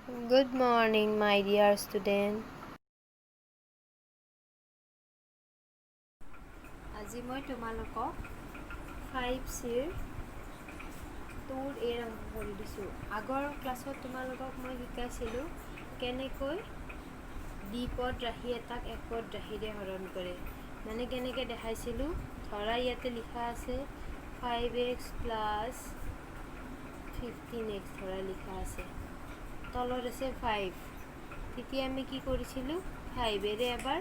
Good morning, my dear student. আজি মই তোমালোকক 5Cৰ টুৰ আৰম্ভ কৰি দিছোঁ। আগৰ ক্লাছত তোমালোকক মই শিকাইছিলোঁ কেনেকৈ দ্বিপদ ৰাশি এটাক একপদ ৰাশিৰে হৰণ কৰে। মানে কেনেকৈ দেখাইছিলোঁ, ধৰা ইয়াতে লিখা আছে 5x প্লাছ 15x ধৰা লিখা আছে, তলত আছে 5। তেতিয়া আমি কি কৰিছিলোঁ, 5ৰে এবাৰ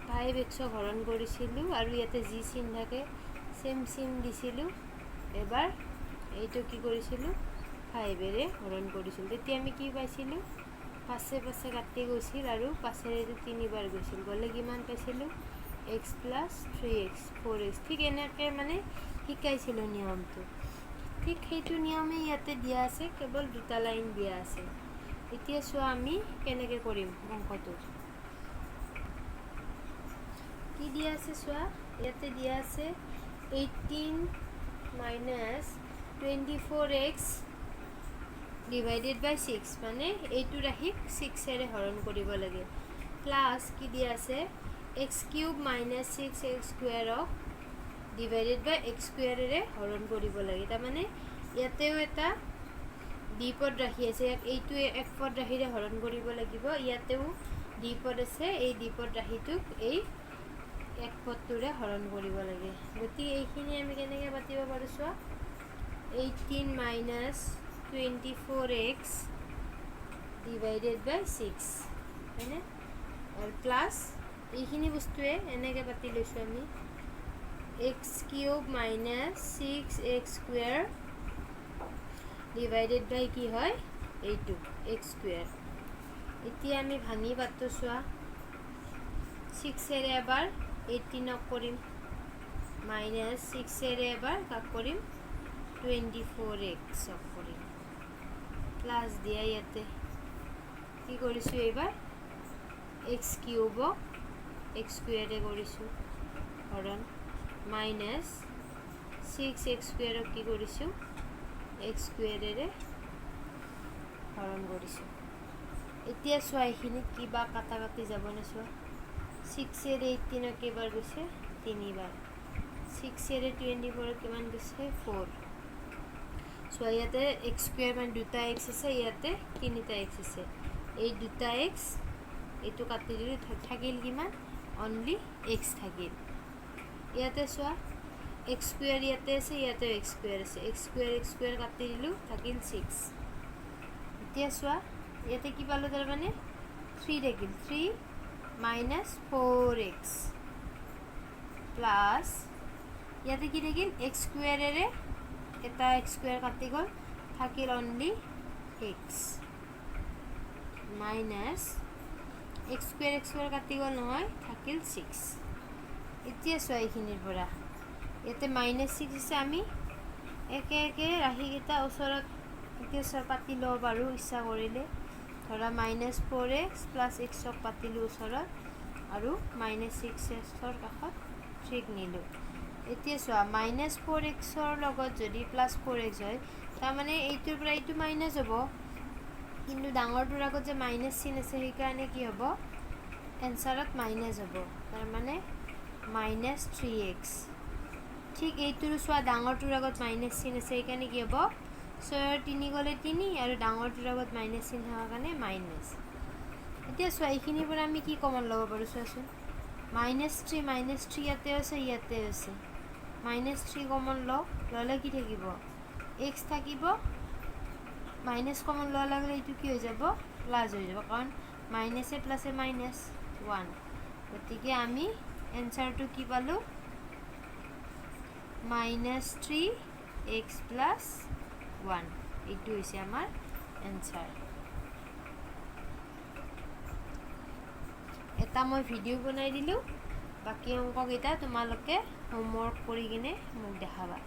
5xক হৰণ কৰিছিলোঁ আৰু ইয়াতে যি চিন থাকে চেম চিন দিছিলোঁ। এবাৰ এইটো কি কৰিছিলোঁ, 5ৰে হৰণ কৰিছিলোঁ। তেতিয়া আমি কি পাইছিলোঁ, পাছে পাছে কাটি গৈছিল আৰু পাছেৰে এইটো 3বাৰ গৈছিল, গ'লে কিমান পাইছিলোঁ, x প্লাছ 3x 4x। ঠিক এনেকৈ মানে শিকাইছিলোঁ নিয়মটো। ঠিক সেইটো নিয়মেই ইয়াতে দিয়া আছে, কেৱল দুটা লাইন দিয়া আছে। এতিয়া চোৱা আমি কেনেকৈ কৰিম অংকটো। কি দিয়া আছে চোৱা, ইয়াতে দিয়া আছে 18 মাইনাছ 24x ডিভাইডেড বাই 6, মানে এইটো ৰাশিক 6ৰে হৰণ কৰিব লাগে। প্লাছ কি দিয়া আছে x³ মাইনাছ 6x স্কুৱেৰক ডিভাইডেড বাই x স্কুৱেৰেৰে হৰণ কৰিব লাগে। তাৰমানে ইয়াতেও এটা দ্বিপদ ৰাশি আছে, এইটো একপদ ৰাশিৰে হৰণ কৰিব লাগিব। ইয়াতেও দ্বিপদ আছে, এই দ্বিপদ ৰাশিটোক এই একপদটোৰে হৰণ কৰিব লাগে। গতিকে এইখিনি আমি কেনেকৈ পাতিব পাৰোঁ চোৱা, 18 মাইনাছ 24x ডিভাইডেড বাই 6 হয়নে, আৰু প্লাছ এইখিনি বস্তুৱে এনেকৈ পাতি লৈছোঁ আমি x³ minus 6x square divided বাই কি হয় এইটো x স্কুৱেৰ। এতিয়া আমি ভাঙি পাতো চোৱা, 6ৰে এবাৰ 18ক কৰিম, মাইনাছ 6ৰে এবাৰ কাক কৰিম 24xক কৰিম, প্লাছ দিয়া ইয়াতে কি কৰিছোঁ এইবাৰ x³ x স্কুৱেৰে কৰিছোঁ হৰণ, মাইনাছ 6x স্কুৱেৰক কি কৰিছোঁ x স্কুৱেৰেৰে হৰণ কৰিছোঁ। এতিয়া চোৱা এইখিনিত কিবা কাটা কাটি যাবনে চোৱা, 6ৰে 18ক কেইবাৰ গৈছে 3বাৰ, 6ৰে 24ক কিমান গৈছে 4। চোৱা ইয়াতে x স্কুৱেৰ মানে দুটা x আছে, ইয়াতে তিনিটা x আছে, এই দুটা x এইটো কাটি দিলোঁ, থাকিল কিমান অনলি x থাকিল। ইয়াতে চোৱা x স্কুৱেৰ ইয়াতে আছে, ইয়াতে x স্কুৱেৰ আছে, x স্কুৱেৰ কাটি দিলোঁ, থাকিল 6। এতিয়া চোৱা ইয়াতে কি পালোঁ, তাৰমানে 3 থাকিল, 3 মাইনাছ 4x প্লাছ ইয়াতে কি থাকিল x স্কুৱেৰেৰে এটা x স্কুৱেৰ কাটি গ'ল, থাকিল only x minus x square কাটি গ'ল নহয়, থাকিল 6। এতিয়া চোৱা এইখিনিৰ পৰা ইয়াতে মাইনাছ 6 আছে, আমি একে একে ৰাশিকেইটা ওচৰত এতিয়া চোৱা পাতি ল'ব পাৰোঁ ইচ্ছা কৰিলে। ধৰা মাইনাছ 4x প্লাছ xক পাতিলোঁ ওচৰত আৰু মাইনাছ 6xৰ কাষত 3ক নিলোঁ। এতিয়া চোৱা মাইনাছ 4xৰ লগত যদি প্লাছ 4x হয়, তাৰমানে এইটোৰ পৰা এইটো মাইনাছ হ'ব, কিন্তু ডাঙৰটোৰ আগত যে মাইনাছ চিন আছে সেইকাৰণে কি হ'ব এনচাৰত মাইনাছ হ'ব, তাৰমানে মাইনাছ 3x। ঠিক এইটোৰো চোৱা ডাঙৰটোৰ আগত মাইনাছ চিন আছে, সেইকাৰণে কি হ'ব 6ৰ 3 গ'লে 3 আৰু ডাঙৰটোৰ আগত মাইনাছ চিন থকাৰ কাৰণে মাইনাছ। এতিয়া চোৱা এইখিনিৰ পৰা আমি কি কমন ল'ব পাৰোঁ চোৱাচোন, মাইনাছ 3 ইয়াতে আছে, ইয়াতে আছে, মাইনাছ 3 কমন ল'লে কি থাকিব x থাকিব, মাইনাছ কমন লোৱাৰ লগে লগে এইটো কি হৈ যাব প্লাছ হৈ যাব, কাৰণ মাইনাছে প্লাছে মাইনাছ 1। গতিকে আমি এনচাৰটো কি পালোঁ, মাইনাছ 3x প্লাছ 1, এইটো হৈছে আমাৰ এনচাৰ। এটা মই ভিডিঅ' বনাই দিলোঁ, বাকী অংককেইটা তোমালোকে হোমৱৰ্ক কৰি কিনে মোক দেখাবা।